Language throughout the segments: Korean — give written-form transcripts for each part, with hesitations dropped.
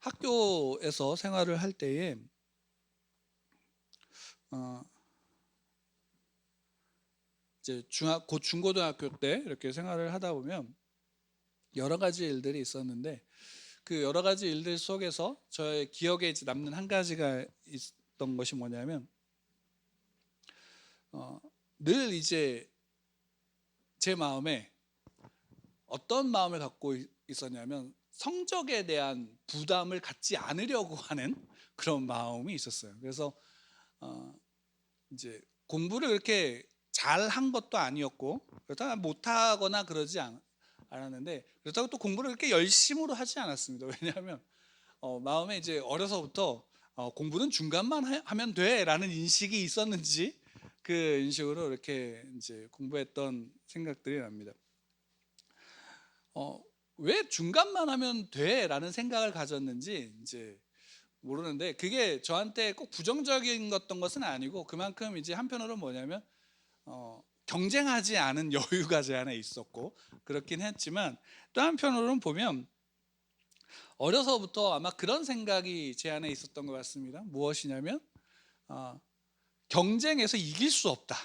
학교에서 생활을 할 때에 어 이제 중고등학교 때 이렇게 생활을 하다 보면 여러 가지 일들이 있었는데, 그 여러 가지 일들 속에서 저의 기억에 이제 남는 한 가지가 있었던 것이 뭐냐면, 어 늘 이제 제 마음에 어떤 마음을 갖고 있었냐면, 성적에 대한 부담을 갖지 않으려고 하는 그런 마음이 있었어요. 그래서 어 이제 공부를 그렇게 잘한 것도 아니었고, 그렇다고 못하거나 그러지 않았는데, 그렇다고 또 공부를 그렇게 열심으로 하지 않았습니다. 왜냐하면 마음에 이제 어려서부터 '공부는 중간만 하면 돼.'라는 인식이 있었는지, 그 인식으로 이렇게 이제 공부했던 생각들이 납니다. 어 '왜 중간만 하면 돼.'라는 생각을 가졌는지 이제 모르는데, 그게 저한테 꼭 부정적인 었던 것은 아니고, 그만큼 이제 한편으로 뭐냐면 경쟁하지 않은 여유가 제 안에 있었고 그렇긴 했지만, 또 한편으로는 보면 어려서부터 아마 그런 생각이 제 안에 있었던 것 같습니다. 무엇이냐면, 어, 경쟁에서 이길 수 없다.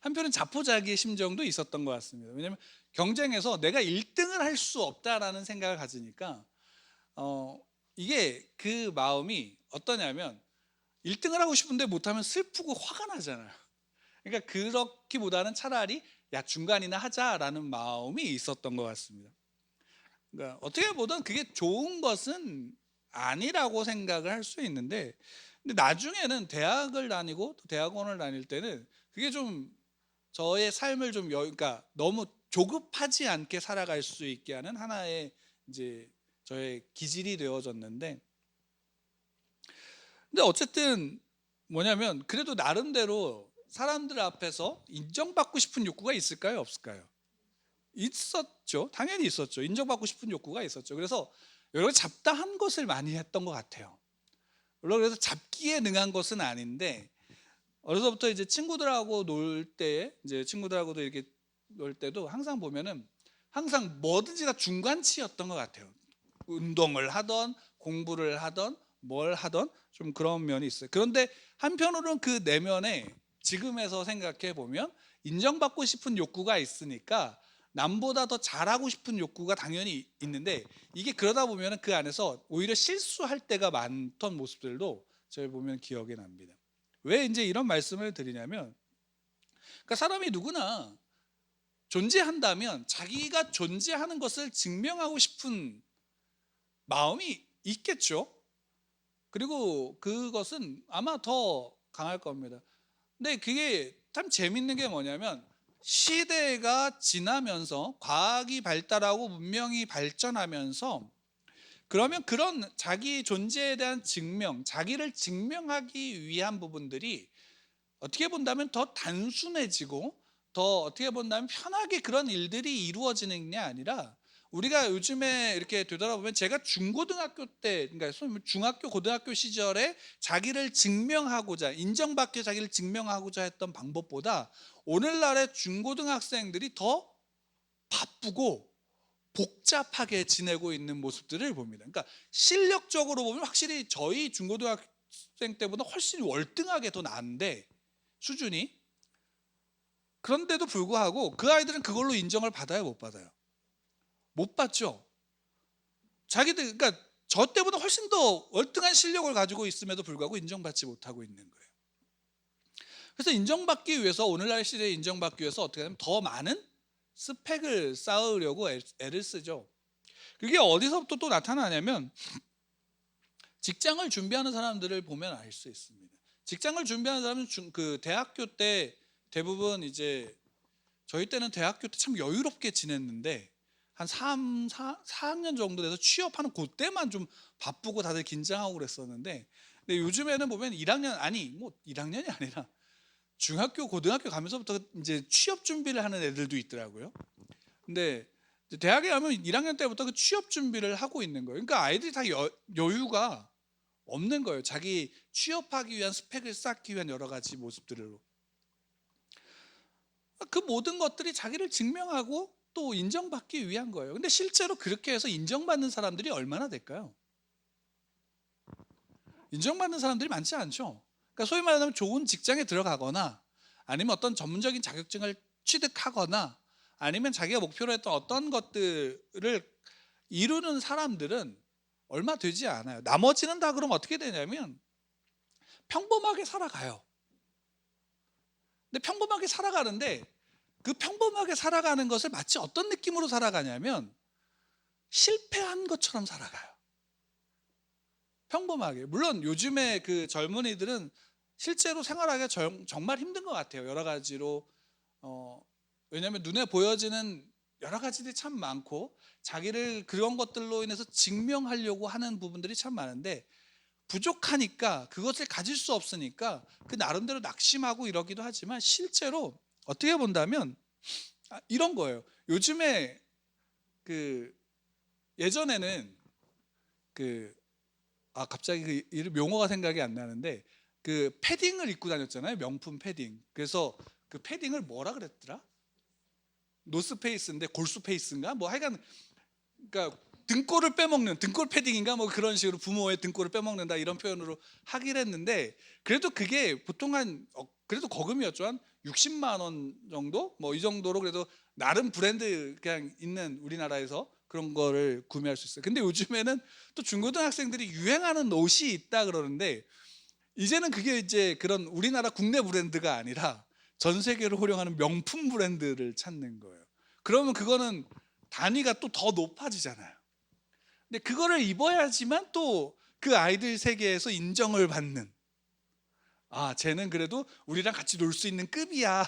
한편은 자포자기의 심정도 있었던 것 같습니다. 왜냐하면 경쟁에서 내가 1등을 할 수 없다라는 생각을 가지니까, 어, 이게 그 마음이 어떠냐면, 1등을 하고 싶은데 못하면 슬프고 화가 나잖아요. 그러니까 그렇기보다는 차라리 야, 중간이나 하자라는 마음이 있었던 것 같습니다. 그러니까 어떻게 보든 그게 좋은 것은 아니라고 생각을 할 수 있는데, 근데 나중에는 대학을 다니고 또 대학원을 다닐 때는 그게 좀 저의 삶을 좀 그러니까 너무 조급하지 않게 살아갈 수 있게 하는 하나의 이제 저의 기질이 되어졌는데, 근데 어쨌든 뭐냐면, 그래도 나름대로 사람들 앞에서 인정받고 싶은 욕구가 있을까요, 없을까요? 있었죠. 당연히 있었죠. 인정받고 싶은 욕구가 있었죠. 그래서 여러 가지 잡다한 것을 많이 했던 것 같아요. 물론 그래서 잡기에 능한 것은 아닌데, 어려서부터 이제 친구들하고 놀 때, 이제 친구들하고도 이렇게 놀 때도 항상 보면은 항상 뭐든지 다 중간치였던 것 같아요. 운동을 하던 공부를 하던 뭘 하던 좀 그런 면이 있어요. 그런데 한편으로는 그 내면에 지금에서 생각해 보면 인정받고 싶은 욕구가 있으니까 남보다 더 잘하고 싶은 욕구가 당연히 있는데, 이게 그러다 보면 그 안에서 오히려 실수할 때가 많던 모습들도 저희 보면 기억이 납니다. 왜 이제 이런 말씀을 드리냐면, 그러니까 사람이 누구나 존재한다면 자기가 존재하는 것을 증명하고 싶은 마음이 있겠죠. 그리고 그것은 아마 더 강할 겁니다. 근데 그게 참 재밌는 게 뭐냐면, 시대가 지나면서 과학이 발달하고 문명이 발전하면서, 그러면 그런 자기 존재에 대한 증명, 자기를 증명하기 위한 부분들이 어떻게 본다면 더 단순해지고, 더 어떻게 본다면 편하게 그런 일들이 이루어지는 게 아니라, 우리가 요즘에 이렇게 되돌아보면 제가 중고등학교 때, 그러니까 소위 말해 중학교 고등학교 시절에 자기를 증명하고자, 인정받게 자기를 증명하고자 했던 방법보다 오늘날의 중고등학생들이 더 바쁘고 복잡하게 지내고 있는 모습들을 봅니다. 그러니까 실력적으로 보면 확실히 저희 중고등학생 때보다 훨씬 월등하게 더 나은데, 수준이. 그런데도 불구하고 그 아이들은 그걸로 인정을 받아요, 못 받아요? 못 받죠. 자기들, 그러니까 저 때보다 훨씬 더 월등한 실력을 가지고 있음에도 불구하고 인정받지 못하고 있는 거예요. 그래서 인정받기 위해서, 오늘날 시대에 인정받기 위해서 어떻게 하면 더 많은 스펙을 쌓으려고 애를 쓰죠. 그게 어디서부터 또 나타나냐면, 직장을 준비하는 사람들을 보면 알 수 있습니다. 직장을 준비하는 사람은 그 대학교 때 대부분 이제, 저희 때는 대학교 때 참 여유롭게 지냈는데, 한 4학년 정도 돼서 취업하는 그때만 좀 바쁘고 다들 긴장하고 그랬었는데, 근데 요즘에는 보면 1학년, 아니 뭐 1학년이 아니라 중학교 고등학교 가면서부터 이제 취업 준비를 하는 애들도 있더라고요. 근데 이제 대학에 가면 1학년 때부터 그 취업 준비를 하고 있는 거예요. 그러니까 아이들이 다 여유가 없는 거예요. 자기 취업하기 위한 스펙을 쌓기 위한 여러 가지 모습들로. 그 모든 것들이 자기를 증명하고 또 인정받기 위한 거예요. 근데 실제로 그렇게 해서 인정받는 사람들이 얼마나 될까요? 인정받는 사람들이 많지 않죠. 그러니까 소위 말하면 좋은 직장에 들어가거나 아니면 어떤 전문적인 자격증을 취득하거나 아니면 자기가 목표로 했던 어떤 것들을 이루는 사람들은 얼마 되지 않아요. 나머지는 다 그럼 어떻게 되냐면 평범하게 살아가요. 근데 평범하게 살아가는데 그 평범하게 살아가는 것을 마치 어떤 느낌으로 살아가냐면 실패한 것처럼 살아가요. 평범하게. 물론 요즘에 그 젊은이들은 실제로 생활하기가 정말 힘든 것 같아요. 여러 가지로. 왜냐하면 눈에 보여지는 여러 가지들이 참 많고 자기를 그런 것들로 인해서 증명하려고 하는 부분들이 참 많은데 부족하니까 그것을 가질 수 없으니까 그 나름대로 낙심하고 이러기도 하지만 실제로 어떻게 본다면 이런 거예요. 요즘에 그 예전에는 갑자기 그 이름 용어가 생각이 안 나는데 그 패딩을 입고 다녔잖아요. 명품 패딩. 그래서 그 패딩을 뭐라 그랬더라? 노스페이스인데 골수페이스인가? 뭐 하여간 그러니까 등골을 빼먹는 등골 패딩인가 뭐 그런 식으로 부모의 등골을 빼먹는다 이런 표현으로 하긴 했는데 그래도 그게 보통 한 그래도 거금이었죠. 한 60만 원 정도? 뭐 이 정도로 그래도 나름 브랜드 그냥 있는 우리나라에서 그런 거를 구매할 수 있어요. 근데 요즘에는 또 중고등학생들이 유행하는 옷이 있다 그러는데 이제는 그게 이제 그런 우리나라 국내 브랜드가 아니라 전 세계를 호령하는 명품 브랜드를 찾는 거예요. 그러면 그거는 단위가 또 더 높아지잖아요. 근데 그거를 입어야지만 또 그 아이들 세계에서 인정을 받는, 쟤는 그래도 우리랑 같이 놀 수 있는 급이야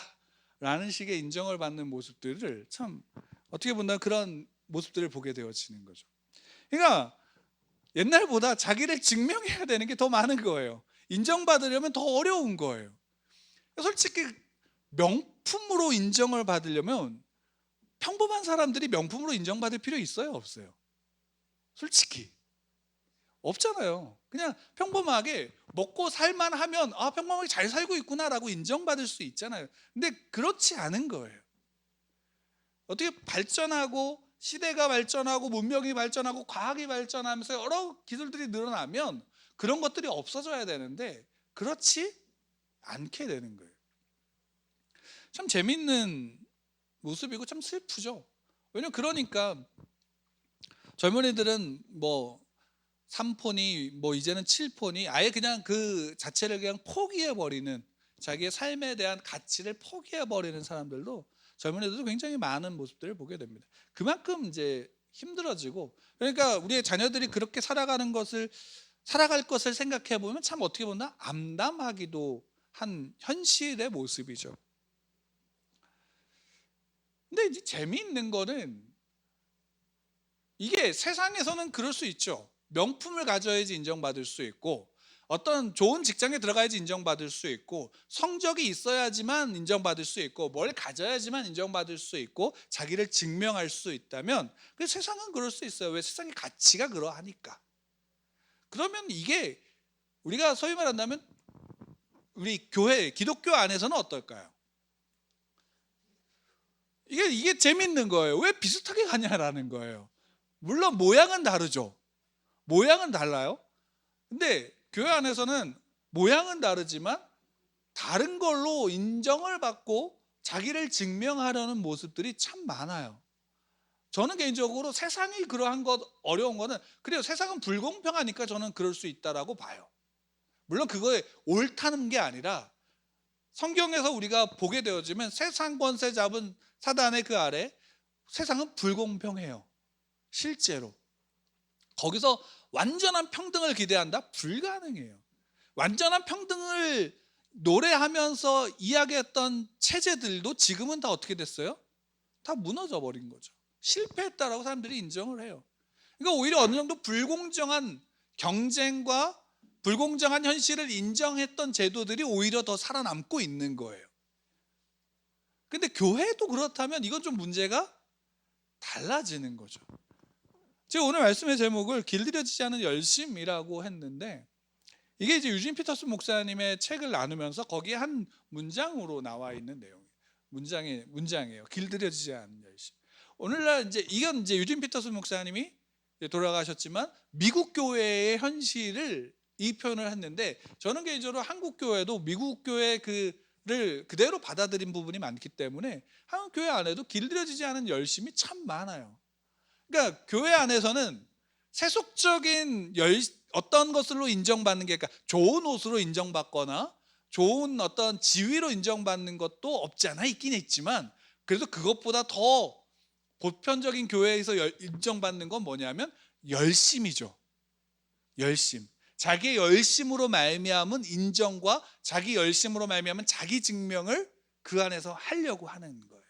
라는 식의 인정을 받는 모습들을 참 어떻게 본다면 그런 모습들을 보게 되어지는 거죠. 그러니까 옛날보다 자기를 증명해야 되는 게 더 많은 거예요. 인정받으려면 더 어려운 거예요. 솔직히 명품으로 인정을 받으려면 평범한 사람들이 명품으로 인정받을 필요 있어요? 없어요? 솔직히 없잖아요. 그냥 평범하게 먹고 살만 하면 평범하게 잘 살고 있구나라고 인정받을 수 있잖아요. 근데 그렇지 않은 거예요. 어떻게 발전하고 시대가 발전하고 문명이 발전하고 과학이 발전하면서 여러 기술들이 늘어나면 그런 것들이 없어져야 되는데 그렇지 않게 되는 거예요. 참 재밌는 모습이고 참 슬프죠. 왜냐면 그러니까 젊은이들은 뭐 3폰이 뭐 이제는 7폰이 아예 그냥 그 자체를 그냥 포기해 버리는 자기의 삶에 대한 가치를 포기해 버리는 사람들도 젊은이들도 굉장히 많은 모습들을 보게 됩니다. 그만큼 이제 힘들어지고 그러니까 우리의 자녀들이 그렇게 살아갈 것을 생각해 보면 참 어떻게 보나 암담하기도 한 현실의 모습이죠. 근데 이제 재미있는 거는 이게 세상에서는 그럴 수 있죠. 명품을 가져야지 인정받을 수 있고 어떤 좋은 직장에 들어가야지 인정받을 수 있고 성적이 있어야지만 인정받을 수 있고 뭘 가져야지만 인정받을 수 있고 자기를 증명할 수 있다면 세상은 그럴 수 있어요. 왜? 세상의 가치가 그러하니까. 그러면 이게 우리가 소위 말한다면 우리 교회 기독교 안에서는 어떨까요? 이게 재밌는 거예요. 왜 비슷하게 가냐라는 거예요. 물론 모양은 다르죠. 모양은 달라요. 근데 교회 안에서는 모양은 다르지만 다른 걸로 인정을 받고 자기를 증명하려는 모습들이 참 많아요. 저는 개인적으로 세상이 그러한 것 어려운 거는 그래요. 세상은 불공평하니까 저는 그럴 수 있다라고 봐요. 물론 그거에 옳다는 게 아니라 성경에서 우리가 보게 되어지면 세상 권세 잡은 사단의 그 아래 세상은 불공평해요. 실제로 거기서 완전한 평등을 기대한다? 불가능해요. 완전한 평등을 노래하면서 이야기했던 체제들도 지금은 다 어떻게 됐어요? 다 무너져 버린 거죠. 실패했다라고 사람들이 인정을 해요. 그러니까 오히려 어느 정도 불공정한 경쟁과 불공정한 현실을 인정했던 제도들이 오히려 더 살아남고 있는 거예요. 근데 교회도 그렇다면 이건 좀 문제가 달라지는 거죠. 제가 오늘 말씀의 제목을 길들여지지 않은 열심이라고 했는데 이게 이제 유진 피터슨 목사님의 책을 나누면서 거기에 한 문장으로 나와 있는 내용이에요. 문장이에요. 길들여지지 않은 열심. 오늘날 이건 이제 유진 피터슨 목사님이 돌아가셨지만 미국 교회의 현실을 이 표현을 했는데, 저는 개인적으로 한국 교회도 미국 교회 그를 그대로 받아들인 부분이 많기 때문에 한국 교회 안에도 길들여지지 않은 열심이 참 많아요. 그러니까 교회 안에서는 세속적인 어떤 것으로 인정받는 게, 그러니까 좋은 옷으로 인정받거나 좋은 어떤 지위로 인정받는 것도 없지 않아 있긴 있지만, 그래도 그것보다 더 보편적인 교회에서 인정받는 건 뭐냐면 열심이죠. 열심. 자기의 열심으로 말미암은 인정과 자기 열심으로 말미암은 자기 증명을 그 안에서 하려고 하는 거예요.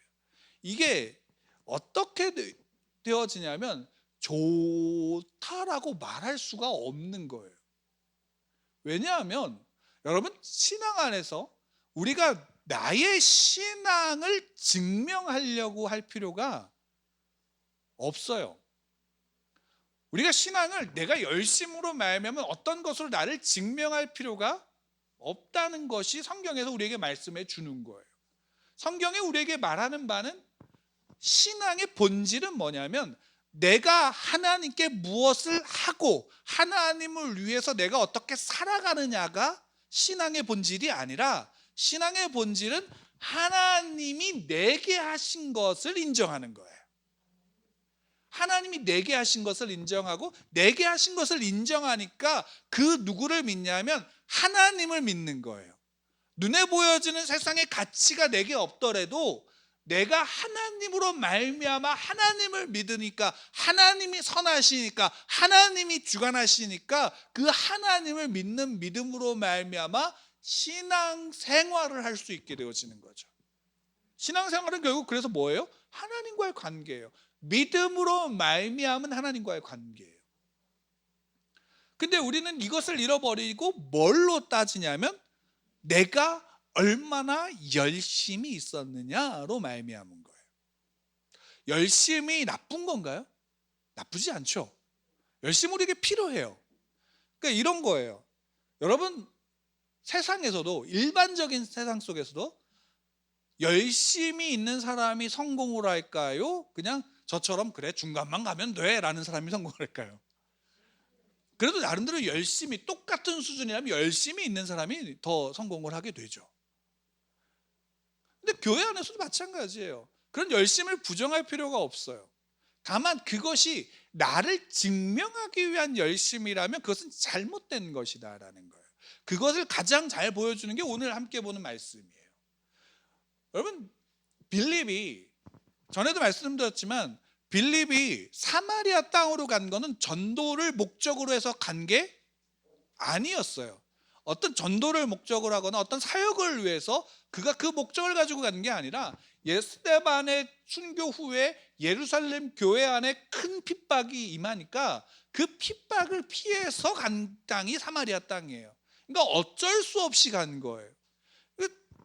이게 어떻게 되어지냐면 좋다라고 말할 수가 없는 거예요. 왜냐하면 여러분, 신앙 안에서 우리가 나의 신앙을 증명하려고 할 필요가 없어요. 우리가 신앙을 내가 열심으로 말하면 어떤 것으로 나를 증명할 필요가 없다는 것이 성경에서 우리에게 말씀해 주는 거예요. 성경이 우리에게 말하는 바는, 신앙의 본질은 뭐냐면 내가 하나님께 무엇을 하고 하나님을 위해서 내가 어떻게 살아가느냐가 신앙의 본질이 아니라, 신앙의 본질은 하나님이 내게 하신 것을 인정하는 거예요. 하나님이 내게 하신 것을 인정하고, 내게 하신 것을 인정하니까 그 누구를 믿냐면 하나님을 믿는 거예요. 눈에 보여지는 세상의 가치가 내게 없더라도 내가 하나님으로 말미암아 하나님을 믿으니까, 하나님이 선하시니까, 하나님이 주관하시니까 그 하나님을 믿는 믿음으로 말미암아 신앙 생활을 할 수 있게 되어지는 거죠. 신앙 생활은 결국 그래서 뭐예요? 하나님과의 관계예요. 믿음으로 말미암은 하나님과의 관계예요. 근데 우리는 이것을 잃어버리고 뭘로 따지냐면 내가 얼마나 열심히 있었느냐로 말미암은 거예요. 열심이 나쁜 건가요? 나쁘지 않죠. 열심이 우리에게 필요해요. 그러니까 이런 거예요. 여러분, 세상에서도, 일반적인 세상 속에서도 열심히 있는 사람이 성공을 할까요? 그냥 저처럼 그래 중간만 가면 돼 라는 사람이 성공을 할까요? 그래도 나름대로 열심히, 똑같은 수준이라면 열심히 있는 사람이 더 성공을 하게 되죠. 근데 교회 안에서도 마찬가지예요. 그런 열심을 부정할 필요가 없어요. 다만 그것이 나를 증명하기 위한 열심이라면 그것은 잘못된 것이다라는 거예요. 그것을 가장 잘 보여주는 게 오늘 함께 보는 말씀이에요. 여러분, 빌립이, 전에도 말씀드렸지만 빌립이 사마리아 땅으로 간 거는 전도를 목적으로 해서 간 게 아니었어요. 어떤 전도를 목적으로 하거나 어떤 사역을 위해서 그가 그 목적을 가지고 가는 게 아니라, 스데반의 순교 후에 예루살렘 교회 안에 큰 핍박이 임하니까 그 핍박을 피해서 간 땅이 사마리아 땅이에요. 그러니까 어쩔 수 없이 간 거예요.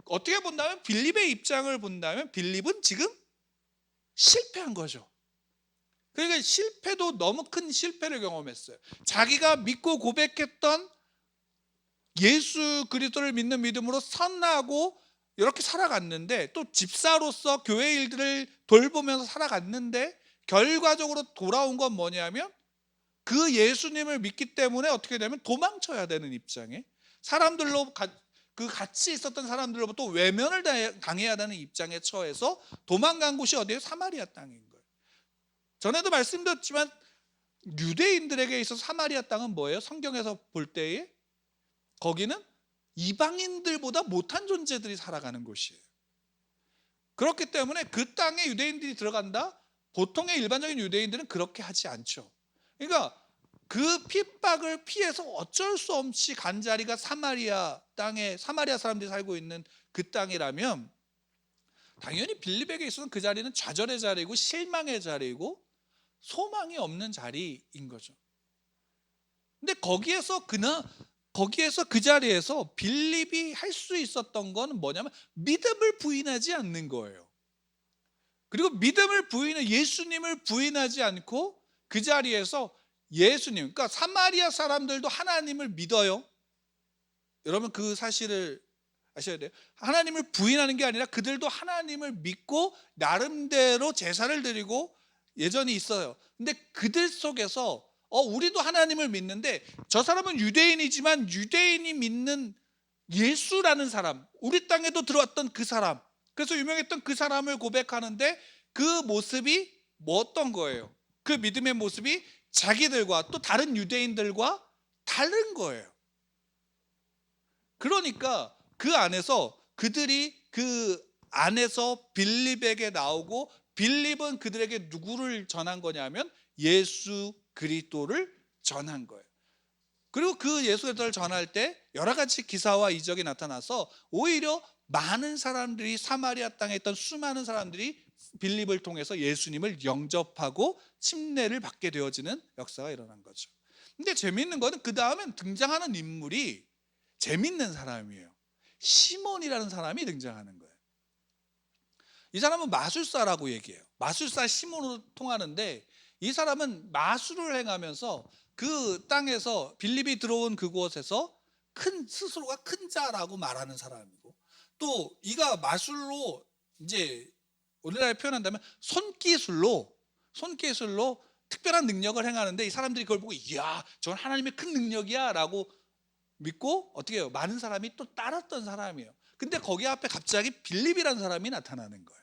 어떻게 본다면, 빌립의 입장을 본다면 빌립은 지금 실패한 거죠. 그러니까 실패도 너무 큰 실패를 경험했어요. 자기가 믿고 고백했던 예수 그리스도를 믿는 믿음으로 선하고 이렇게 살아갔는데, 또 집사로서 교회 일들을 돌보면서 살아갔는데, 결과적으로 돌아온 건 뭐냐면 그 예수님을 믿기 때문에 어떻게 되면 도망쳐야 되는 입장에, 사람들로 그 같이 있었던 사람들로부터 외면을 당해야 되는 입장에 처해서 도망간 곳이 어디예요? 사마리아 땅인 거예요. 전에도 말씀드렸지만 유대인들에게 있어서 사마리아 땅은 뭐예요? 성경에서 볼 때에 거기는 이방인들보다 못한 존재들이 살아가는 곳이에요. 그렇기 때문에 그 땅에 유대인들이 들어간다? 보통의 일반적인 유대인들은 그렇게 하지 않죠. 그러니까 그 핍박을 피해서 어쩔 수 없이 간 자리가 사마리아 땅에, 사마리아 사람들이 살고 있는 그 땅이라면 당연히 빌립에게 있어서는 그 자리는 좌절의 자리고 실망의 자리고 소망이 없는 자리인 거죠. 근데 거기에서 그 자리에서 빌립이 할 수 있었던 건 뭐냐면 믿음을 부인하지 않는 거예요. 그리고 믿음을 예수님을 부인하지 않고 그 자리에서 예수님, 그러니까 사마리아 사람들도 하나님을 믿어요. 여러분, 그 사실을 아셔야 돼요. 하나님을 부인하는 게 아니라 그들도 하나님을 믿고 나름대로 제사를 드리고 여전히 있어요. 근데 그들 속에서 우리도 하나님을 믿는데 저 사람은 유대인이지만 유대인이 믿는 예수라는 사람, 우리 땅에도 들어왔던 그 사람, 그래서 유명했던 그 사람을 고백하는데 그 모습이 뭐 어떤 거예요? 그 믿음의 모습이 자기들과 또 다른 유대인들과 다른 거예요. 그러니까 그 안에서 그들이 그 안에서 빌립에게 나오고, 빌립은 그들에게 누구를 전한 거냐면 예수 그리스도를 전한 거예요. 그리고 그 예수 그리스도를 전할 때 여러 가지 기사와 이적이 나타나서 오히려 많은 사람들이, 사마리아 땅에 있던 수많은 사람들이 빌립을 통해서 예수님을 영접하고 침례를 받게 되어지는 역사가 일어난 거죠. 근데 재미있는 거는 그 다음에 등장하는 인물이 재밌는 사람이에요. 시몬이라는 사람이 등장하는 거예요. 이 사람은 마술사라고 얘기해요. 마술사 시몬으로 통하는데, 이 사람은 마술을 행하면서 그 땅에서 빌립이 들어온 그곳에서 스스로가 큰 자라고 말하는 사람이고, 또 이가 마술로, 이제 우리나라에 표현한다면 손기술로 특별한 능력을 행하는데, 이 사람들이 그걸 보고 이야, 저건 하나님의 큰 능력이야 라고 믿고 어떻게 해요? 많은 사람이 또 따랐던 사람이에요. 근데 거기 앞에 갑자기 빌립이라는 사람이 나타나는 거예요.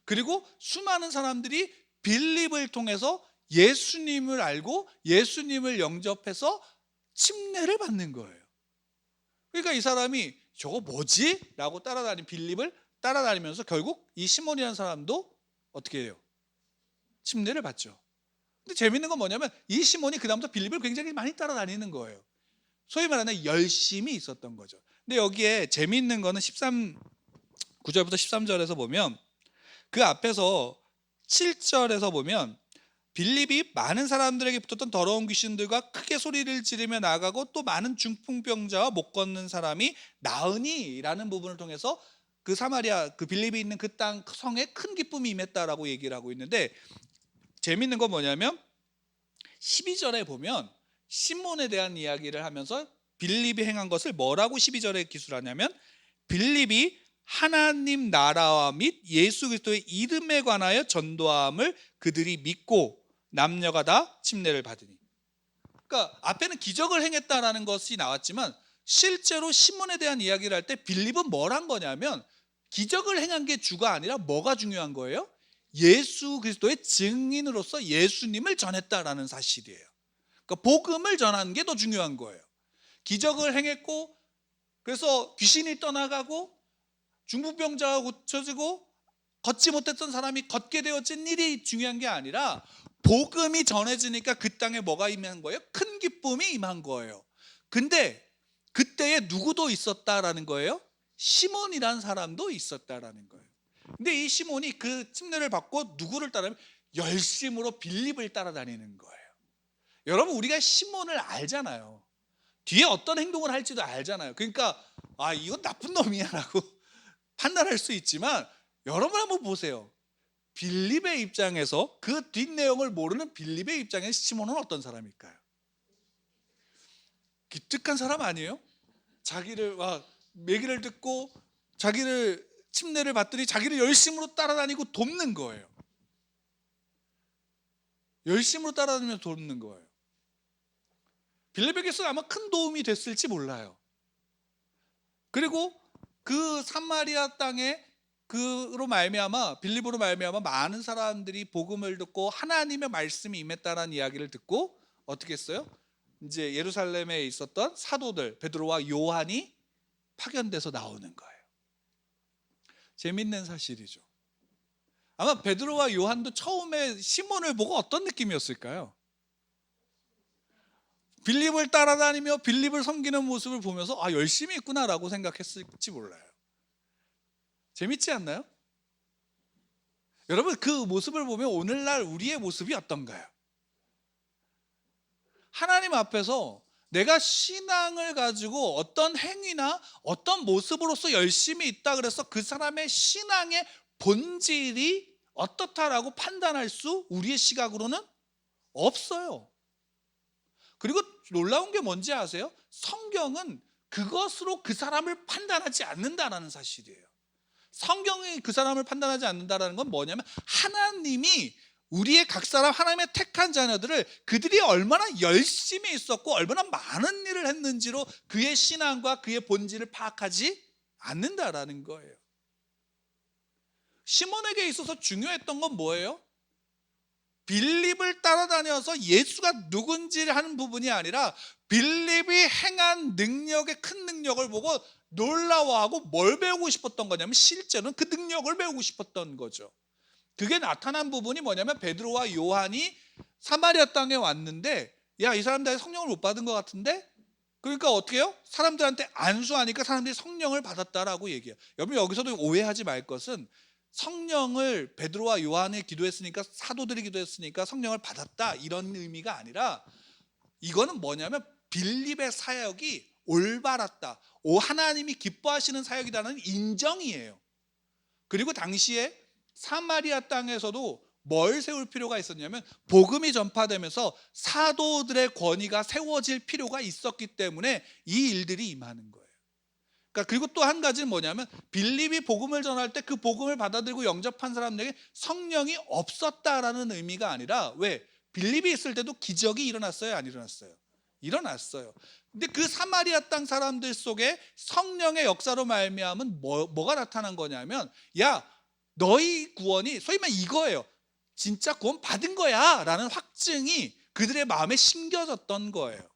그리고 수많은 사람들이 빌립을 통해서 예수님을 알고 예수님을 영접해서 침례를 받는 거예요. 그러니까 이 사람이 저거 뭐지? 라고 빌립을 따라다니면서 결국 이 시몬이라는 사람도 어떻게 해요? 침례를 받죠. 근데 재밌는 건 뭐냐면 이 시몬이 그다음부터 빌립을 굉장히 많이 따라다니는 거예요. 소위 말하는 열심이 있었던 거죠. 근데 여기에 재미있는 거는 9절부터 13절에서 보면, 그 앞에서 7절에서 보면 빌립이 많은 사람들에게 붙었던 더러운 귀신들과 크게 소리를 지르며 나가고 또 많은 중풍병자와 못 걷는 사람이 나으니라는 부분을 통해서 그 사마리아, 그 빌립이 있는 그 땅 성에 큰 기쁨이 임했다라고 얘기를 하고 있는데, 재미있는 건 뭐냐면 12절에 보면 시몬에 대한 이야기를 하면서 빌립이 행한 것을 뭐라고 12절에 기술하냐면, 빌립이 하나님 나라와 및 예수 그리스도의 이름에 관하여 전도함을 그들이 믿고 남녀가 다 침례를 받으니. 그러니까 앞에는 기적을 행했다라는 것이 나왔지만 실제로 시몬에 대한 이야기를 할 때 빌립은 뭘 한 거냐면, 기적을 행한 게 주가 아니라 뭐가 중요한 거예요? 예수 그리스도의 증인으로서 예수님을 전했다라는 사실이에요. 그러니까 복음을 전하는 게 더 중요한 거예요. 기적을 행했고 그래서 귀신이 떠나가고 중풍병자가 고쳐지고 걷지 못했던 사람이 걷게 되어진 일이 중요한 게 아니라, 복음이 전해지니까 그 땅에 뭐가 임한 거예요? 큰 기쁨이 임한 거예요. 근데 그때에 누구도 있었다라는 거예요? 시몬이라는 사람도 있었다라는 거예요. 근데 이 시몬이 그 침례를 받고 누구를 따르면 열심으로 빌립을 따라다니는 거예요. 여러분, 우리가 시몬을 알잖아요. 뒤에 어떤 행동을 할지도 알잖아요. 그러니까 이건 나쁜 놈이야 라고 판단할 수 있지만, 여러분 한번 보세요. 빌립의 입장에서, 그 뒷내용을 모르는 빌립의 입장에서 시몬은 어떤 사람일까요? 기특한 사람 아니에요? 자기를 얘기를 듣고 자기를 침례를 받더니 자기를 열심으로 따라다니고 돕는 거예요. 열심으로 따라다니면서 돕는 거예요. 빌립에게서 아마 큰 도움이 됐을지 몰라요. 그리고 그 사마리아 땅에 그로 말미암아, 빌립으로 말미암아 많은 사람들이 복음을 듣고 하나님의 말씀이 임했다라는 이야기를 듣고 어떻게 했어요? 이제 예루살렘에 있었던 사도들 베드로와 요한이 파견돼서 나오는 거예요. 재밌는 사실이죠. 아마 베드로와 요한도 처음에 시몬을 보고 어떤 느낌이었을까요? 빌립을 따라다니며 빌립을 섬기는 모습을 보면서 열심히 있구나라고 생각했을지 몰라요. 재밌지 않나요? 여러분, 그 모습을 보면 오늘날 우리의 모습이 어떤가요? 하나님 앞에서 내가 신앙을 가지고 어떤 행위나 어떤 모습으로서 열심히 있다 그래서 그 사람의 신앙의 본질이 어떻다라고 판단할 수 우리의 시각으로는 없어요. 그리고 놀라운 게 뭔지 아세요? 성경은 그것으로 그 사람을 판단하지 않는다라는 사실이에요. 성경이 그 사람을 판단하지 않는다는 건 뭐냐면, 하나님이 우리의 각 사람 하나님의 택한 자녀들을 그들이 얼마나 열심히 있었고 얼마나 많은 일을 했는지로 그의 신앙과 그의 본질을 파악하지 않는다라는 거예요. 시몬에게 있어서 중요했던 건 뭐예요? 빌립을 따라다녀서 예수가 누군지 하는 부분이 아니라 빌립이 행한 능력의 큰 능력을 보고 놀라워하고 뭘 배우고 싶었던 거냐면 실제로는 그 능력을 배우고 싶었던 거죠. 그게 나타난 부분이 뭐냐면 베드로와 요한이 사마리아 땅에 왔는데 야, 이 사람들이 성령을 못 받은 것 같은데? 그러니까 어떻게 해요? 사람들한테 안수하니까 사람들이 성령을 받았다라고 얘기해요. 여러분 여기서도 오해하지 말 것은 성령을 베드로와 요한이 기도했으니까 사도들이 기도했으니까 성령을 받았다 이런 의미가 아니라 이거는 뭐냐면 빌립의 사역이 올바랐다. 하나님이 기뻐하시는 사역이라는 인정이에요. 그리고 당시에 사마리아 땅에서도 뭘 세울 필요가 있었냐면 복음이 전파되면서 사도들의 권위가 세워질 필요가 있었기 때문에 이 일들이 임하는 거예요. 그러니까 그리고 또 한 가지는 뭐냐면 빌립이 복음을 전할 때 그 복음을 받아들이고 영접한 사람들에게 성령이 없었다라는 의미가 아니라 왜? 빌립이 있을 때도 기적이 일어났어요? 안 일어났어요? 일어났어요. 근데 그 사마리아 땅 사람들 속에 성령의 역사로 말미암은 뭐가 나타난 거냐면 야, 너희 구원이 소위 말해 이거예요. 진짜 구원 받은 거야 라는 확증이 그들의 마음에 심겨졌던 거예요.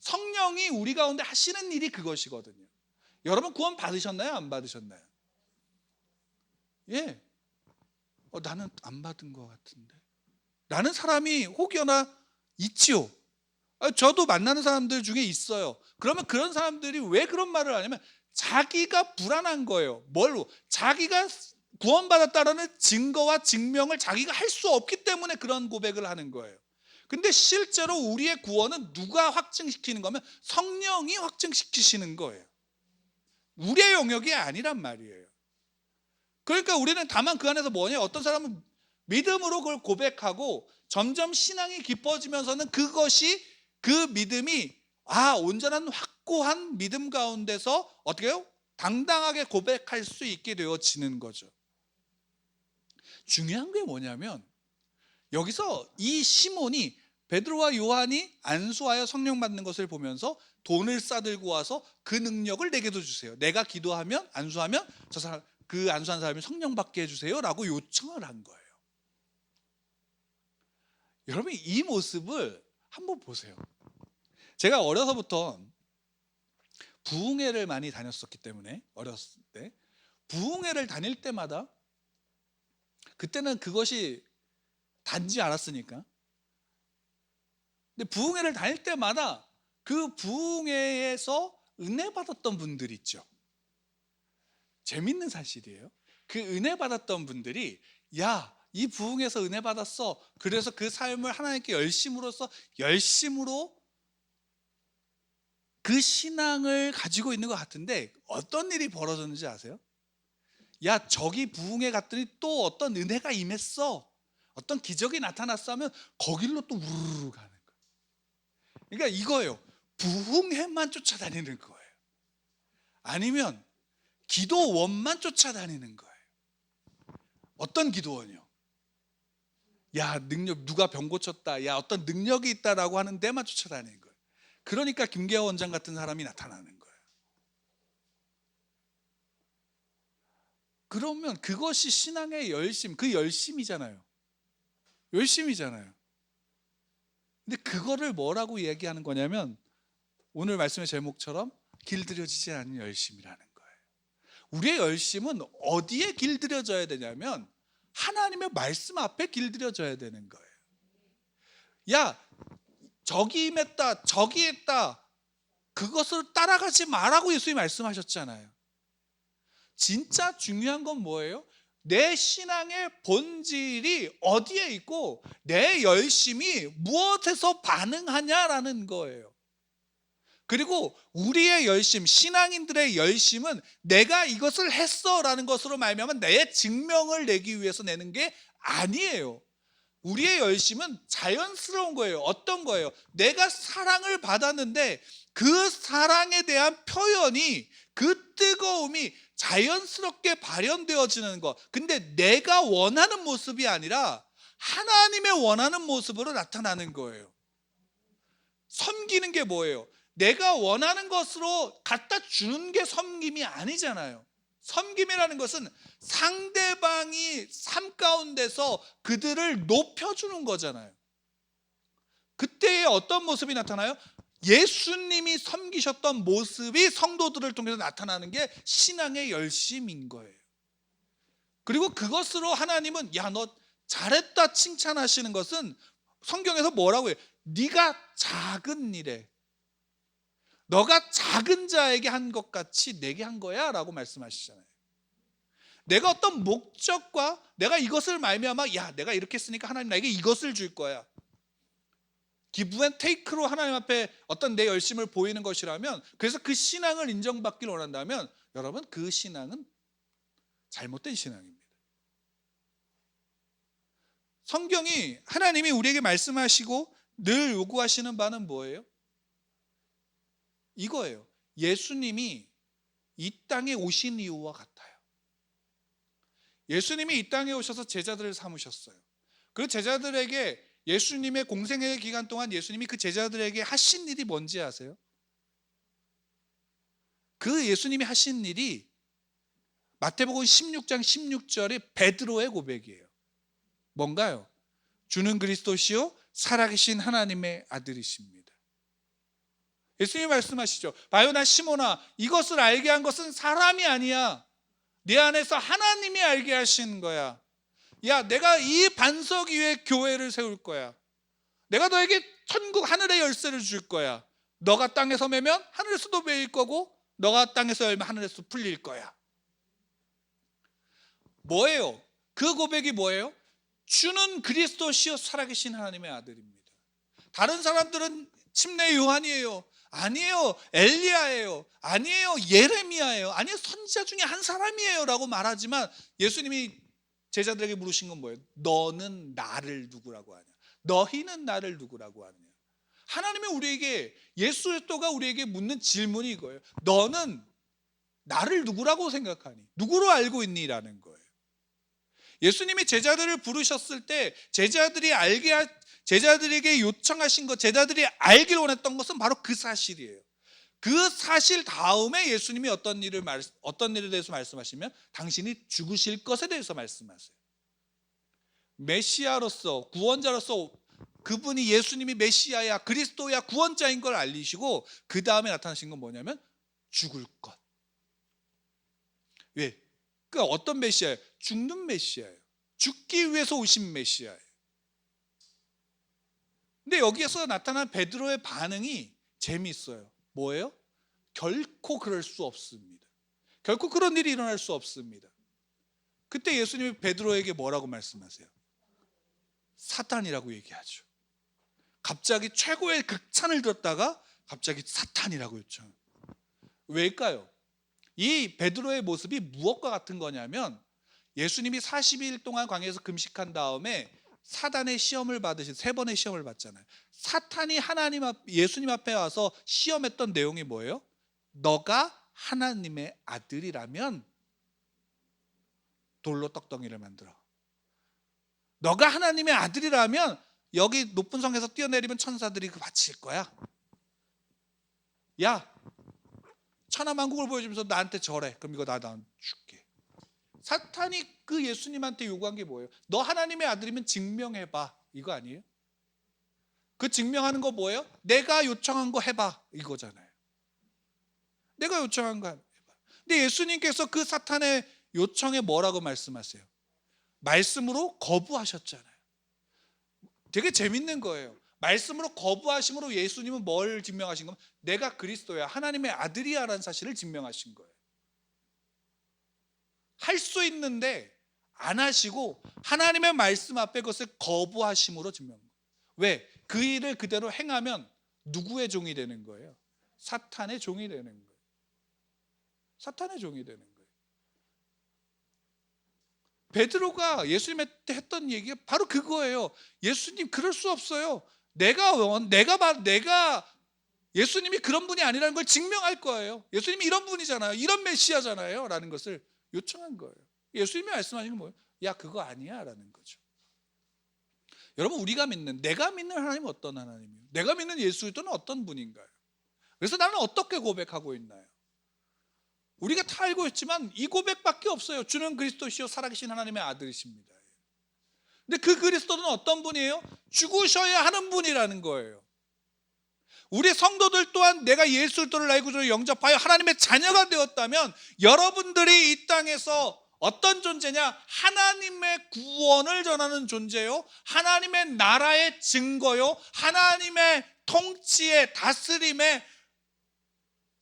성령이 우리 가운데 하시는 일이 그것이거든요. 여러분 구원 받으셨나요? 안 받으셨나요? 예. 나는 안 받은 것 같은데 라는 사람이 혹여나 있지요. 저도 만나는 사람들 중에 있어요. 그러면 그런 사람들이 왜 그런 말을 하냐면 자기가 불안한 거예요. 뭘로? 자기가 구원받았다라는 증거와 증명을 자기가 할 수 없기 때문에 그런 고백을 하는 거예요. 근데 실제로 우리의 구원은 누가 확증시키는 거면 성령이 확증시키시는 거예요. 우리의 영역이 아니란 말이에요. 그러니까 우리는 다만 그 안에서 뭐냐, 어떤 사람은 믿음으로 그걸 고백하고 점점 신앙이 깊어지면서는 그것이 그 믿음이 온전한 확고한 믿음 가운데서 어떻게 해요? 당당하게 고백할 수 있게 되어지는 거죠. 중요한 게 뭐냐면 여기서 이 시몬이 베드로와 요한이 안수하여 성령 받는 것을 보면서 돈을 싸들고 와서 그 능력을 내게도 주세요. 내가 기도하면 안수하면 저 사람, 그 안수한 사람이 성령 받게 해주세요 라고 요청을 한 거예요. 여러분 이 모습을 한번 보세요. 제가 어려서부터 부흥회를 많이 다녔었기 때문에 어렸을 때 부흥회를 다닐 때마다 그때는 그것이 단지 않았으니까. 근데 부흥회를 다닐 때마다 그 부흥회에서 은혜 받았던 분들이 있죠. 재밌는 사실이에요. 그 은혜 받았던 분들이 야, 이 부흥회에서 은혜 받았어. 그래서 그 삶을 하나님께 열심으로 그 신앙을 가지고 있는 것 같은데 어떤 일이 벌어졌는지 아세요? 야, 저기 부흥회 갔더니 또 어떤 은혜가 임했어. 어떤 기적이 나타났어 하면 거길로 또 우르르 가는 거예요. 그러니까 이거예요. 부흥회만 쫓아다니는 거예요. 아니면 기도원만 쫓아다니는 거예요. 어떤 기도원이요? 야, 능력, 누가 병 고쳤다. 야, 어떤 능력이 있다라고 하는 데만 쫓아다니는 거예요. 그러니까 김계호 원장 같은 사람이 나타나는 거예요. 그러면 그것이 신앙의 열심, 그 열심이잖아요. 열심이잖아요. 근데 그거를 뭐라고 얘기하는 거냐면 오늘 말씀의 제목처럼 길들여지지 않은 열심이라는 거예요. 우리의 열심은 어디에 길들여져야 되냐면 하나님의 말씀 앞에 길들여져야 되는 거예요. 야, 저기 임했다, 저기 했다, 그것을 따라가지 말라고 예수님이 말씀하셨잖아요. 진짜 중요한 건 뭐예요? 내 신앙의 본질이 어디에 있고 내 열심이 무엇에서 반응하냐라는 거예요. 그리고 우리의 열심, 신앙인들의 열심은 내가 이것을 했어라는 것으로 말미암아 내 증명을 내기 위해서 내는 게 아니에요. 우리의 열심은 자연스러운 거예요. 어떤 거예요? 내가 사랑을 받았는데 그 사랑에 대한 표현이, 그 뜨거움이 자연스럽게 발현되어지는 것. 근데 내가 원하는 모습이 아니라 하나님의 원하는 모습으로 나타나는 거예요. 섬기는 게 뭐예요? 내가 원하는 것으로 갖다 주는 게 섬김이 아니잖아요. 섬김이라는 것은 상대방이 삶 가운데서 그들을 높여주는 거잖아요. 그때에 어떤 모습이 나타나요? 예수님이 섬기셨던 모습이 성도들을 통해서 나타나는 게 신앙의 열심인 거예요. 그리고 그것으로 하나님은 야, 너 잘했다 칭찬하시는 것은 성경에서 뭐라고 해요? 네가 작은 일에, 너가 작은 자에게 한 것 같이 내게 한 거야 라고 말씀하시잖아요. 내가 어떤 목적과 내가 이것을 말미암아 야, 내가 이렇게 했으니까 하나님 나에게 이것을 줄 거야, 기브 앤 테이크로 하나님 앞에 어떤 내 열심을 보이는 것이라면, 그래서 그 신앙을 인정받기를 원한다면 여러분, 그 신앙은 잘못된 신앙입니다. 성경이, 하나님이 우리에게 말씀하시고 늘 요구하시는 바는 뭐예요? 이거예요. 예수님이 이 땅에 오신 이유와 같아요. 예수님이 이 땅에 오셔서 제자들을 삼으셨어요. 그 제자들에게, 예수님의 공생의 기간 동안 예수님이 그 제자들에게 하신 일이 뭔지 아세요? 그 예수님이 하신 일이 마태복음 16장 16절의 베드로의 고백이에요. 뭔가요? 주는 그리스도시요 살아계신 하나님의 아들이십니다. 예수님이 말씀하시죠. 봐요, 나 시몬아, 이것을 알게 한 것은 사람이 아니야. 내 안에서 하나님이 알게 하신 거야. 야, 내가 이 반석 위에 교회를 세울 거야. 내가 너에게 천국 하늘의 열쇠를 줄 거야. 너가 땅에서 매면 하늘에서도 매일 거고, 너가 땅에서 열면 하늘에서 풀릴 거야. 뭐예요? 그 고백이 뭐예요? 주는 그리스도시요 살아계신 하나님의 아들입니다. 다른 사람들은 침례 요한이에요. 아니에요, 엘리야예요. 아니에요, 예레미야예요. 아니에요, 선지자 중에 한 사람이에요 라고 말하지만, 예수님이 제자들에게 물으신 건 뭐예요? 너는 나를 누구라고 하냐? 너희는 나를 누구라고 하느냐? 하나님이 우리에게, 예수 그리스도가 우리에게 묻는 질문이 이거예요. 너는 나를 누구라고 생각하니? 누구로 알고 있니? 라는 거예요. 예수님이 제자들을 부르셨을 때 제자들에게 요청하신 것, 제자들이 알기를 원했던 것은 바로 그 사실이에요. 그 사실 다음에 예수님이 어떤 일에 대해서 말씀하시면 당신이 죽으실 것에 대해서 말씀하세요. 메시아로서, 구원자로서 그분이, 예수님이 메시아야, 그리스도야, 구원자인 걸 알리시고, 그 다음에 나타나신 건 뭐냐면 죽을 것. 왜? 그러니까 어떤 메시아예요? 죽는 메시아예요. 죽기 위해서 오신 메시아예요. 근데 여기에서 나타난 베드로의 반응이 재미있어요. 뭐예요? 결코 그럴 수 없습니다. 결코 그런 일이 일어날 수 없습니다. 그때 예수님이 베드로에게 뭐라고 말씀하세요? 사탄이라고 얘기하죠. 갑자기 최고의 극찬을 들었다가 갑자기 사탄이라고 요청. 왜일까요? 이 베드로의 모습이 무엇과 같은 거냐면, 예수님이 40일 동안 광야에서 금식한 다음에 사단의 시험을 받으신 3번의 시험을 받잖아요. 사탄이 예수님 앞에 와서 시험했던 내용이 뭐예요? 너가 하나님의 아들이라면 돌로 떡덩이를 만들어. 너가 하나님의 아들이라면 여기 높은 성에서 뛰어내리면 천사들이 그 바칠 거야. 야, 천하만국을 보여주면서 나한테 절해. 그럼 이거 나 줄게. 사탄이 그 예수님한테 요구한 게 뭐예요? 너 하나님의 아들이면 증명해봐. 이거 아니에요? 그 증명하는 거 뭐예요? 내가 요청한 거 해봐. 이거잖아요. 내가 요청한 거 해봐. 근데 예수님께서 그 사탄의 요청에 뭐라고 말씀하세요? 말씀으로 거부하셨잖아요. 되게 재밌는 거예요. 말씀으로 거부하심으로 예수님은 뭘 증명하신 거면, 내가 그리스도야, 하나님의 아들이야 라는 사실을 증명하신 거예요. 할 수 있는데 안 하시고 하나님의 말씀 앞에 그것을 거부하심으로 증명한 거예요. 왜? 그 일을 그대로 행하면 누구의 종이 되는 거예요? 사탄의 종이 되는 거예요. 사탄의 종이 되는 거예요. 베드로가 예수님한테 했던 얘기가 바로 그거예요. 예수님, 그럴 수 없어요. 내가 예수님이 그런 분이 아니라는 걸 증명할 거예요. 예수님이 이런 분이잖아요. 이런 메시아잖아요. 라는 것을 요청한 거예요. 예수님이 말씀하신 건 뭐예요? 야, 그거 아니야 라는 거죠. 여러분, 내가 믿는 하나님은 어떤 하나님이에요? 내가 믿는 예수 그리스도는 어떤 분인가요? 그래서 나는 어떻게 고백하고 있나요? 우리가 다 알고 있지만 이 고백밖에 없어요. 주는 그리스도시요 살아계신 하나님의 아들이십니다. 근데 그 그리스도는 어떤 분이에요? 죽으셔야 하는 분이라는 거예요. 우리 성도들 또한 내가 예수 그리스도를 알고 저를 영접하여 하나님의 자녀가 되었다면 여러분들이 이 땅에서 어떤 존재냐? 하나님의 구원을 전하는 존재요, 하나님의 나라의 증거요, 하나님의 통치의 다스림의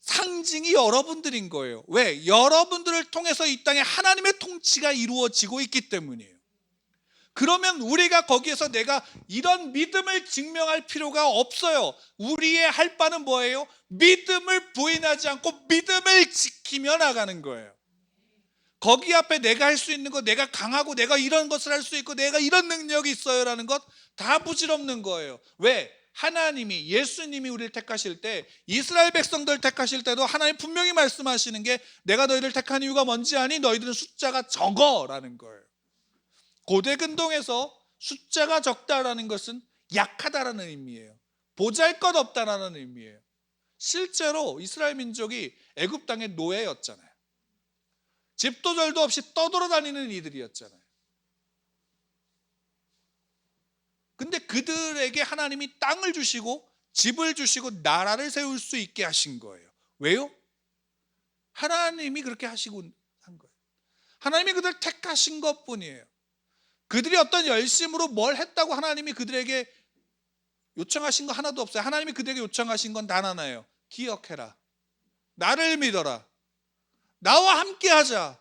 상징이 여러분들인 거예요. 왜? 여러분들을 통해서 이 땅에 하나님의 통치가 이루어지고 있기 때문이에요. 그러면 우리가 거기에서 내가 이런 믿음을 증명할 필요가 없어요. 우리의 할 바는 뭐예요? 믿음을 부인하지 않고 믿음을 지키며 나가는 거예요. 거기 앞에 내가 할 수 있는 것, 내가 강하고 내가 이런 것을 할 수 있고 내가 이런 능력이 있어요라는 것 다 부질없는 거예요. 왜? 하나님이, 예수님이 우리를 택하실 때, 이스라엘 백성들 택하실 때도 하나님 분명히 말씀하시는 게 내가 너희를 택한 이유가 뭔지 아니? 너희들은 숫자가 적어라는 거예요. 고대 근동에서 숫자가 적다라는 것은 약하다라는 의미예요. 보잘것없다라는 의미예요. 실제로 이스라엘 민족이 애굽 땅의 노예였잖아요. 집도 절도 없이 떠돌아다니는 이들이었잖아요. 근데 그들에게 하나님이 땅을 주시고 집을 주시고 나라를 세울 수 있게 하신 거예요. 왜요? 하나님이 그렇게 하시고 한 거예요. 하나님이 그들을 택하신 것뿐이에요. 그들이 어떤 열심으로 뭘 했다고 하나님이 그들에게 요청하신 거 하나도 없어요. 하나님이 그들에게 요청하신 건 단 하나예요. 기억해라. 나를 믿어라. 나와 함께 하자.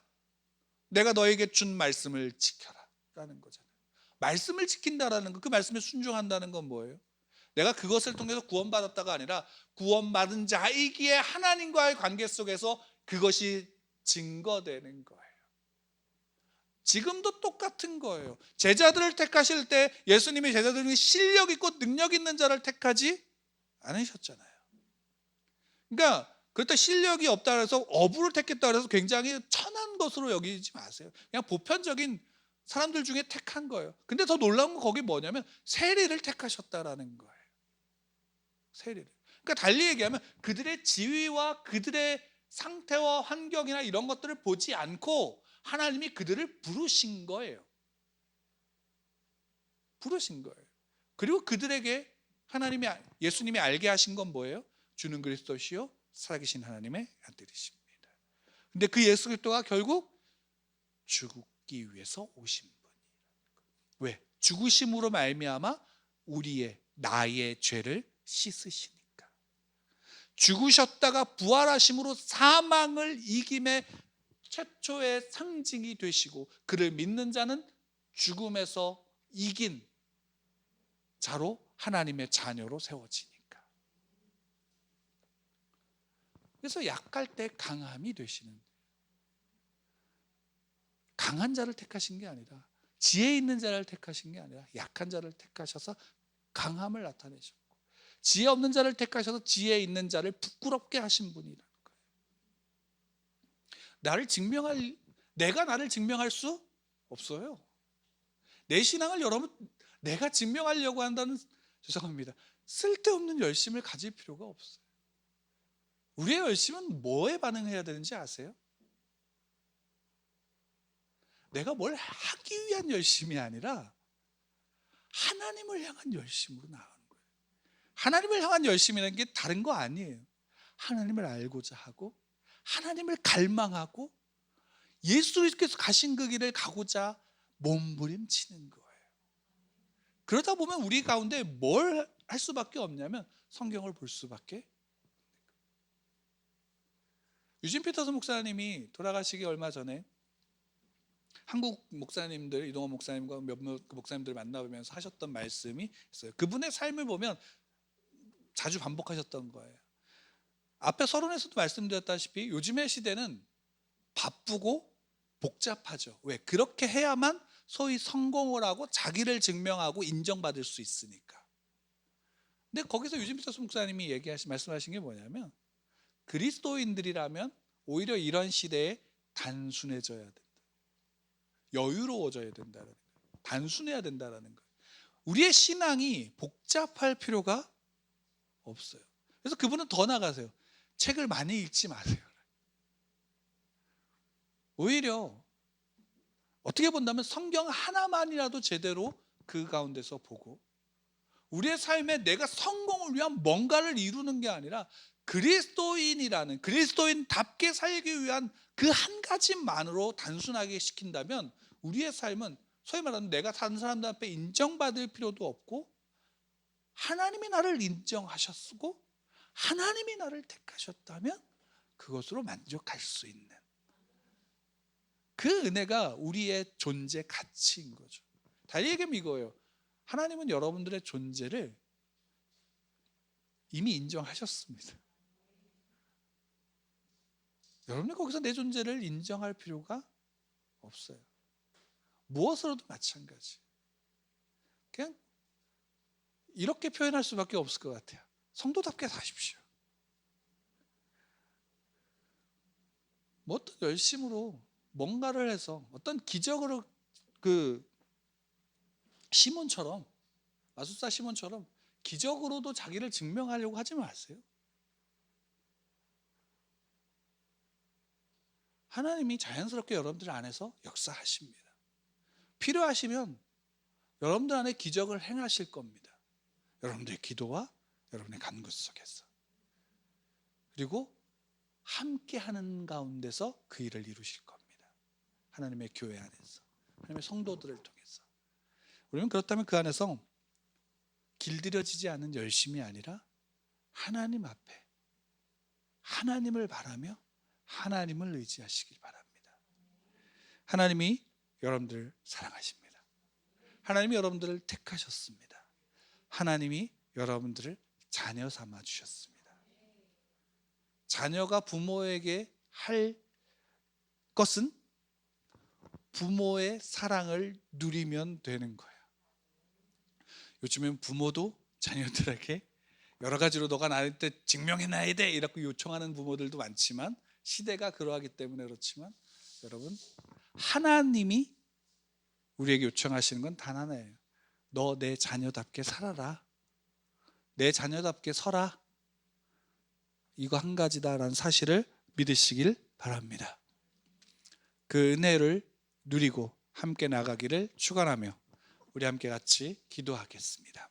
내가 너에게 준 말씀을 지켜라 라는 거잖아요. 말씀을 지킨다라는 거, 그 말씀에 순종한다는 건 뭐예요? 내가 그것을 통해서 구원받았다가 아니라 구원받은 자이기에 하나님과의 관계 속에서 그것이 증거되는 거예요. 지금도 똑같은 거예요. 제자들을 택하실 때 예수님이 제자들이 실력 있고 능력 있는 자를 택하지 않으셨잖아요. 그러니까 그렇다 실력이 없다 그래서 어부를 택했다 그래서 굉장히 천한 것으로 여기지 마세요. 그냥 보편적인 사람들 중에 택한 거예요. 근데 더 놀라운 건 거기 뭐냐면 세리를 택하셨다라는 거예요. 세리를. 그러니까 달리 얘기하면 그들의 지위와 그들의 상태와 환경이나 이런 것들을 보지 않고 하나님이 그들을 부르신 거예요. 부르신 거예요. 그리고 그들에게 하나님이, 예수님이 알게 하신 건 뭐예요? 주는 그리스도시요 살아계신 하나님의 아들이십니다. 근데 그 예수 그리스도가 결국 죽기 위해서 오신 분이에요. 왜? 죽으심으로 말미암아 나의 죄를 씻으시니까. 죽으셨다가 부활하심으로 사망을 이김의 최초의 상징이 되시고, 그를 믿는 자는 죽음에서 이긴 자로 하나님의 자녀로 세워지니까. 그래서 약할 때 강함이 되시는, 강한 자를 택하신 게 아니라, 지혜 있는 자를 택하신 게 아니라 약한 자를 택하셔서 강함을 나타내셨고, 지혜 없는 자를 택하셔서 지혜 있는 자를 부끄럽게 하신 분이라는 거예요. 내가 나를 증명할 수 없어요. 내 신앙을 여러분, 내가 증명하려고 한다는, 죄송합니다, 쓸데없는 열심을 가질 필요가 없어요. 우리의 열심은 뭐에 반응해야 되는지 아세요? 내가 뭘 하기 위한 열심이 아니라 하나님을 향한 열심으로 나가는 거예요. 하나님을 향한 열심이라는 게 다른 거 아니에요. 하나님을 알고자 하고 하나님을 갈망하고 예수님께서 가신 그 길을 가고자 몸부림치는 거예요. 그러다 보면 우리 가운데 뭘 할 수밖에 없냐면 성경을 볼 수밖에. 유진 피터슨 목사님이 돌아가시기 얼마 전에 한국 목사님들, 이동원 목사님과 몇몇 목사님들 만나보면서 하셨던 말씀이 있어요. 그분의 삶을 보면 자주 반복하셨던 거예요. 앞에 서론에서도 말씀드렸다시피 요즘의 시대는 바쁘고 복잡하죠. 왜? 그렇게 해야만 소위 성공을 하고 자기를 증명하고 인정받을 수 있으니까. 근데 거기서 유진 피터슨 목사님이 말씀하신 게 뭐냐면, 그리스도인들이라면 오히려 이런 시대에 단순해져야 된다. 여유로워져야 된다는 거예요. 단순해야 된다는 거예요. 우리의 신앙이 복잡할 필요가 없어요. 그래서 그분은 더 나가세요. 책을 많이 읽지 마세요. 오히려 어떻게 본다면 성경 하나만이라도 제대로 그 가운데서 보고, 우리의 삶에 내가 성공을 위한 뭔가를 이루는 게 아니라 그리스도인답게 살기 위한 그 한 가지만으로 단순하게 시킨다면 우리의 삶은 소위 말하면 내가 다른 사람들 앞에 인정받을 필요도 없고, 하나님이 나를 인정하셨고 하나님이 나를 택하셨다면 그것으로 만족할 수 있는 그 은혜가 우리의 존재 가치인 거죠. 달리 얘기하면 이거예요. 하나님은 여러분들의 존재를 이미 인정하셨습니다. 여러분이 거기서 내 존재를 인정할 필요가 없어요. 무엇으로도 마찬가지. 그냥 이렇게 표현할 수밖에 없을 것 같아요. 성도답게 사십시오. 뭐 어떤 열심으로 뭔가를 해서 어떤 기적으로 그 시몬처럼, 마술사 시몬처럼 기적으로도 자기를 증명하려고 하지 마세요. 하나님이 자연스럽게 여러분들 안에서 역사하십니다. 필요하시면 여러분들 안에 기적을 행하실 겁니다. 여러분들의 기도와 여러분의 간구 속에서. 그리고 함께하는 가운데서 그 일을 이루실 겁니다. 하나님의 교회 안에서, 하나님의 성도들을 통해서. 우리는 그렇다면 그 안에서 길들여지지 않은 열심이 아니라 하나님 앞에 하나님을 바라며 하나님을 의지하시길 바랍니다. 하나님이 여러분들을 사랑하십니다. 하나님이 여러분들을 택하셨습니다. 하나님이 여러분들을 자녀 삼아 주셨습니다. 자녀가 부모에게 할 것은 부모의 사랑을 누리면 되는 거예요. 요즘엔 부모도 자녀들에게 여러 가지로 너가 나한테 증명해놔야 돼 이라고 요청하는 부모들도 많지만, 시대가 그러하기 때문에 그렇지만, 여러분, 하나님이 우리에게 요청하시는 건 단 하나예요. 너 내 자녀답게 살아라. 내 자녀답게 서라. 이거 한 가지다라는 사실을 믿으시길 바랍니다. 그 은혜를 누리고 함께 나가기를 축원하며 우리 함께 같이 기도하겠습니다.